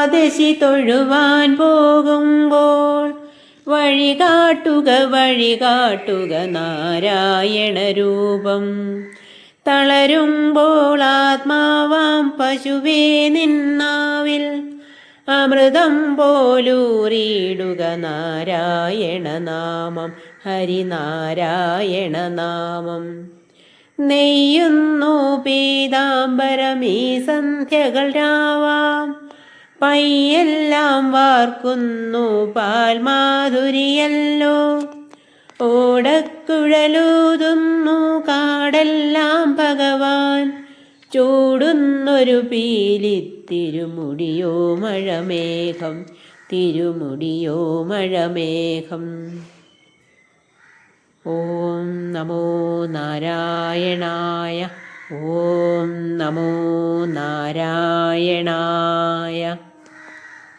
ദ്വാദശി തൊഴുവാൻ പോകുമ്പോൾ വഴികാട്ടുക നാരായണ രൂപം. തളരുമ്പോൾ ആത്മാവാം പശുവേ നിന്നാവിൽ അമൃതം പോലൂറിയിടുക നാരായണ നാമം, ഹരിനാരായണ നാമം. നെയ്യുന്നു പീതാംബരമീ സന്ധ്യകൾ രാവാം, പയ്യെല്ലാം വാർക്കുന്നു പാൽമാധുരിയല്ലോ. ഓടക്കുഴലൂതുന്നു കാടെല്ലാം ഭഗവാൻ, ചൂടുന്നൊരു പീലി തിരുമുടിയോ മഴമേഘം, തിരുമുടിയോ മഴമേഘം. ഓം നമോ നാരായണായ. ഓം നമോ നാരായണായ.